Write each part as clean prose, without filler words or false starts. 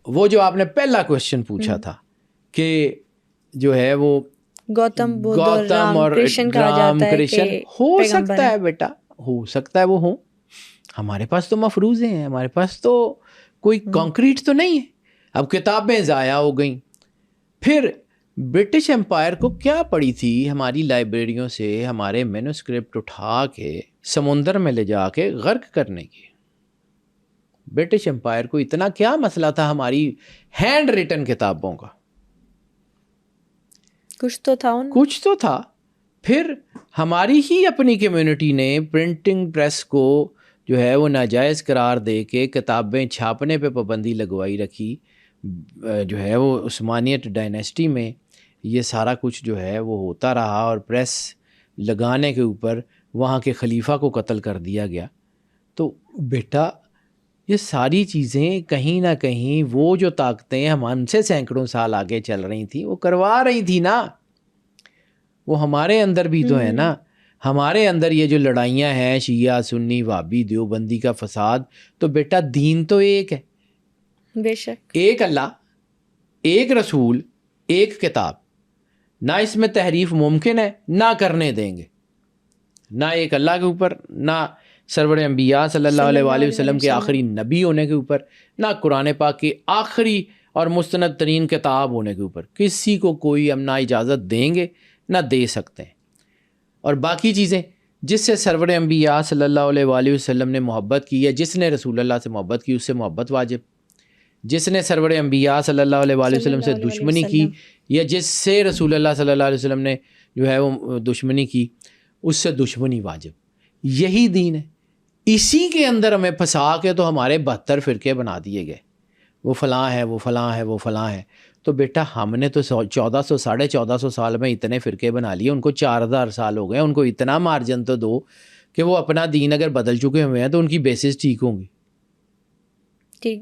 وہ جو آپ نے پہلا کوشچن پوچھا تھا کہ جو ہے وہ گوتم بدھ اور رام کرشن کہا جاتا ہے کہ ہو سکتا ہے بیٹا، ہو سکتا ہے وہ ہوں، ہمارے پاس تو مفروضے ہیں، ہمارے پاس تو کوئی کانکریٹ تو نہیں ہے. اب کتابیں ضائع ہو گئیں. پھر برٹش امپائر کو کیا پڑی تھی ہماری لائبریریوں سے ہمارے مینوسکرپٹ اٹھا کے سمندر میں لے جا کے غرق کرنے کی. برٹش امپائر کو اتنا کیا مسئلہ تھا ہماری ہینڈ ریٹن کتابوں کا؟ کچھ تو تھا، کچھ تو تھا. پھر ہماری ہی اپنی کمیونٹی نے پرنٹنگ پریس کو جو ہے وہ ناجائز قرار دے کے کتابیں چھاپنے پہ پابندی لگوائی رکھی. جو ہے وہ عثمانیت ڈائنیسٹی میں یہ سارا کچھ جو ہے وہ ہوتا رہا، اور پریس لگانے کے اوپر وہاں کے خلیفہ کو قتل کر دیا گیا. تو بیٹا یہ ساری چیزیں کہیں نہ کہیں وہ جو طاقتیں ہم سے سینکڑوں سال آگے چل رہی تھیں وہ کروا رہی تھی نا. وہ ہمارے اندر بھی تو ہے نا. ہمارے اندر یہ جو لڑائیاں ہیں شیعہ سنی وہابی دیوبندی کا فساد، تو بیٹا دین تو ایک ہے، بے شک، ایک اللہ، ایک رسول، ایک کتاب. نہ اس میں تحریف ممکن ہے، نہ کرنے دیں گے، نہ ایک اللہ کے اوپر، نہ سرور انبیاء صلی اللہ علیہ وآلہ وسلم کے آخری نبی ہونے کے اوپر، نہ قرآن پاک کی آخری اور مستند ترین کتاب ہونے کے اوپر. کسی کو کوئی ہم نہ اجازت دیں گے نہ دے سکتے ہیں. اور باقی چیزیں جس سے سرور انبیاء صلی اللہ علیہ وآلہ وسلم نے محبت کی ہے، جس نے رسول اللہ سے محبت کی اس سے محبت واجب. جس نے سرور انبیاء صلی اللہ علیہ وآلہ وسلم سے دشمنی کی یا جس سے رسول اللہ صلی اللہ علیہ وسلم نے جو ہے وہ دشمنی کی اس سے دشمنی واجب. یہی دین ہے. اسی کے اندر ہمیں پھنسا کے تو ہمارے 72 فرقے بنا دیے گئے، وہ فلاں ہے، وہ فلاں ہے، وہ فلاں ہے. تو بیٹا ہم نے تو 1400 1450 سال میں اتنے فرقے بنا لیے، ان کو 4000 سال ہو گئے. ان کو اتنا مارجن تو دو کہ وہ اپنا دین اگر بدل چکے ہوئے ہیں تو ان کی بیسس ٹھیک ہوں گی.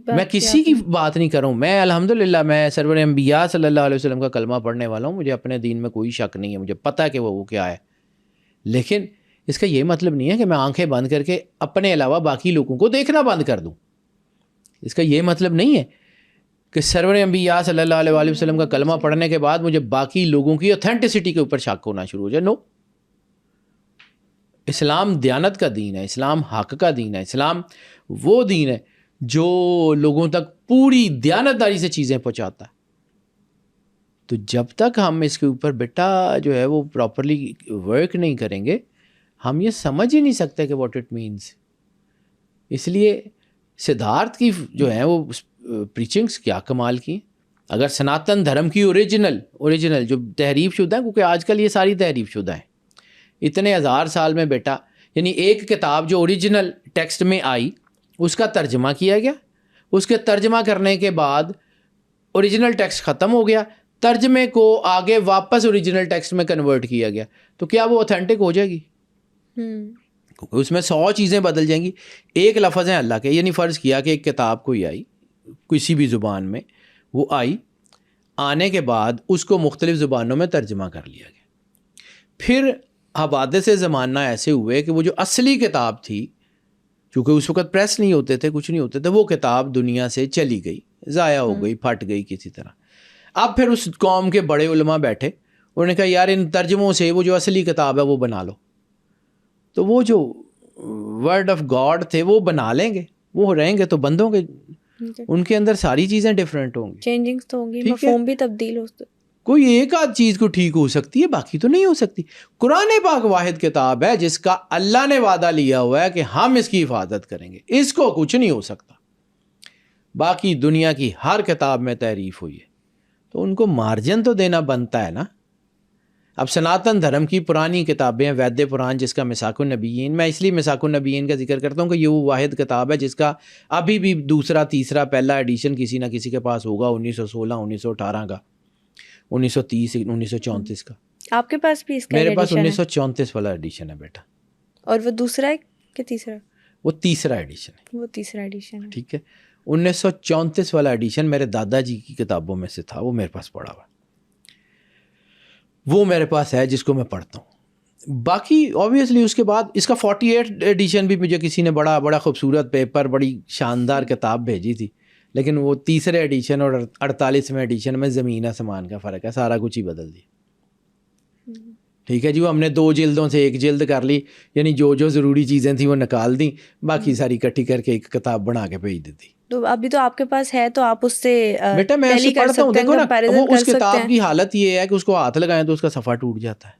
میں کسی کی بات نہیں کروں، میں الحمدللہ میں سرور انبیاء صلی اللہ علیہ وسلم کا کلمہ پڑھنے والا ہوں، مجھے اپنے دین میں کوئی شک نہیں ہے، مجھے پتہ ہے کہ وہ کیا ہے. لیکن اس کا یہ مطلب نہیں ہے کہ میں آنکھیں بند کر کے اپنے علاوہ باقی لوگوں کو دیکھنا بند کر دوں. اس کا یہ مطلب نہیں ہے کہ سرور انبیاء صلی اللہ علیہ وآلہ وسلم کا کلمہ پڑھنے کے بعد مجھے باقی لوگوں کی اوتھینٹسٹی کے اوپر شک ہونا شروع ہو جائے. نو، اسلام دیانت کا دین ہے، اسلام حق کا دین ہے، اسلام وہ دین ہے جو لوگوں تک پوری دیانتداری سے چیزیں پہنچاتا ہے. تو جب تک ہم اس کے اوپر بیٹا جو ہے وہ پراپرلی ورک نہیں کریں گے ہم یہ سمجھ ہی نہیں سکتے کہ واٹ اٹ مینس. اس لیے سدھارتھ کی جو ہیں وہ پریچنگس کیا کمال کی. اگر سناتن دھرم کی اوریجنل جو تحریف شدہ ہیں، کیونکہ آج کل یہ ساری تحریف شدہ ہیں اتنے ہزار سال میں بیٹا، یعنی ایک کتاب جو اوریجنل ٹیکسٹ میں آئی اس کا ترجمہ کیا گیا، اس کے ترجمہ کرنے کے بعد اوریجنل ٹیکسٹ ختم ہو گیا، ترجمے کو آگے واپس اوریجنل ٹیکسٹ میں کنورٹ کیا گیا، تو کیا وہ اوتھینٹک ہو جائے گی؟ کیونکہ اس میں 100 چیزیں بدل جائیں گی. ایک لفظ ہے اللہ کے، یعنی فرض کیا کہ ایک کتاب کوئی آئی کسی بھی زبان میں، وہ آئی، آنے کے بعد اس کو مختلف زبانوں میں ترجمہ کر لیا گیا. پھر حوادث زمانہ ایسے ہوئے کہ وہ جو اصلی کتاب تھی، چونکہ اس وقت پریس نہیں ہوتے تھے، کچھ نہیں ہوتے تھے، وہ کتاب دنیا سے چلی گئی، ضائع ہو گئی، پھٹ گئی کسی طرح. اب پھر اس قوم کے بڑے علماء بیٹھے، انہوں نے کہا یار ان ترجموں سے وہ جو اصلی کتاب ہے وہ بنا لو. تو وہ جو ورڈ آف گاڈ تھے وہ بنا لیں گے، وہ رہیں گے تو بندوں کے، ان کے اندر ساری چیزیں ڈفرینٹ ہوں گی، چینجنگز تو ہوں گی، مفہوم بھی تبدیل ہو. کوئی ایک آدھ چیز کو ٹھیک ہو سکتی ہے، باقی تو نہیں ہو سکتی. قرآن پاک واحد کتاب ہے جس کا اللہ نے وعدہ لیا ہوا ہے کہ ہم اس کی حفاظت کریں گے، اس کو کچھ نہیں ہو سکتا. باقی دنیا کی ہر کتاب میں تحریف ہوئی ہے تو ان کو مارجن تو دینا بنتا ہے نا. اب سناتن دھرم کی پرانی کتابیں، وید پران جس کا مساک النبیین، میں اس لیے مساک النبیین کا ذکر کرتا ہوں کہ یہ وہ واحد کتاب ہے جس کا ابھی بھی دوسرا تیسرا پہلا ایڈیشن کسی نہ کسی کے پاس ہوگا، 1916 1918 کا، 1930 1934 کا. آپ کے پاس بھی اس کا؟ میرے پاس 1934 والا ایڈیشن ہے بیٹا. اور وہ دوسرا ہے کہ تیسرا؟ وہ تیسرا ایڈیشن ہے. وہ تیسرا ایڈیشن ہے، ٹھیک ہے. 1934 والا ایڈیشن میرے دادا جی کی کتابوں میں سے تھا، وہ میرے پاس پڑا ہوا، وہ میرے پاس ہے جس کو میں پڑھتا ہوں. باقی اوبویسلی اس کے بعد اس کا 48 ایڈیشن بھی مجھے کسی نے بڑا خوبصورت پیپر، بڑی شاندار کتاب بھیجی تھی، لیکن وہ تیسرے ایڈیشن اور 48ویں ایڈیشن میں زمین آسمان کا فرق ہے, سارا کچھ ہی بدل دیا. ٹھیک ہے جی, وہ ہم نے 2 جلدوں سے 1 جلد کر لی, یعنی جو ضروری چیزیں تھیں وہ نکال دیں, باقی ساری اکٹھی کر کے ایک کتاب بنا کے بھیج دیتی. تو ابھی تو آپ کے پاس ہے تو آپ اس سے بیٹا میں اس سے پڑھتا ہوں, دیکھو نا وہ اس کتاب کی حالت یہ ہے کہ اس کو ہاتھ لگائیں تو اس کا صفحہ ٹوٹ جاتا ہے.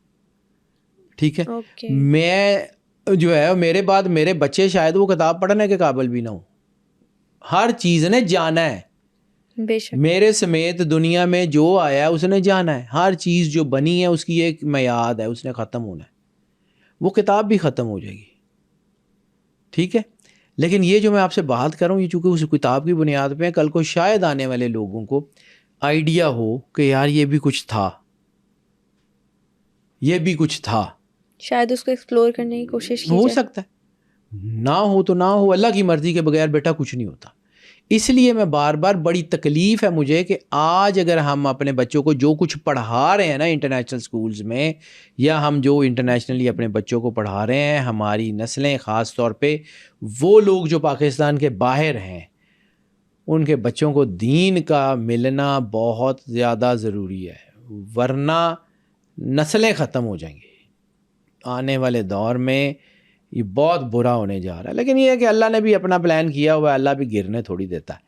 ٹھیک ہے, میں جو ہے میرے بعد میرے بچے شاید وہ کتاب پڑھنے کے قابل بھی نہ ہوں. ہر چیز نے جانا ہے, بے شک میرے سمیت دنیا میں جو آیا ہے اس نے جانا ہے. ہر چیز جو بنی ہے اس کی ایک میعاد ہے, اس نے ختم ہونا ہے. وہ کتاب بھی ختم ہو جائے گی. ٹھیک ہے, لیکن یہ جو میں آپ سے بات کر رہا ہوں یہ چونکہ اس کتاب کی بنیاد پہ کل کو شاید آنے والے لوگوں کو آئیڈیا ہو کہ یار یہ بھی کچھ تھا, یہ بھی کچھ تھا, شاید اس کو ایکسپلور کرنے کی کوشش کی ہو جائے. سکتا ہے. نہ ہو تو نہ ہو, اللہ کی مرضی کے بغیر بیٹا کچھ نہیں ہوتا. اس لیے میں بار بار, بڑی تکلیف ہے مجھے کہ آج اگر ہم اپنے بچوں کو جو کچھ پڑھا رہے ہیں نا انٹرنیشنل سکولز میں, یا ہم جو انٹرنیشنلی اپنے بچوں کو پڑھا رہے ہیں, ہماری نسلیں خاص طور پہ وہ لوگ جو پاکستان کے باہر ہیں, ان کے بچوں کو دین کا ملنا بہت زیادہ ضروری ہے, ورنہ نسلیں ختم ہو جائیں گی. آنے والے دور میں یہ بہت برا ہونے جا رہا ہے. لیکن یہ ہے کہ اللہ نے بھی اپنا پلان کیا ہوا ہے, اللہ بھی گرنے تھوڑی دیتا ہے.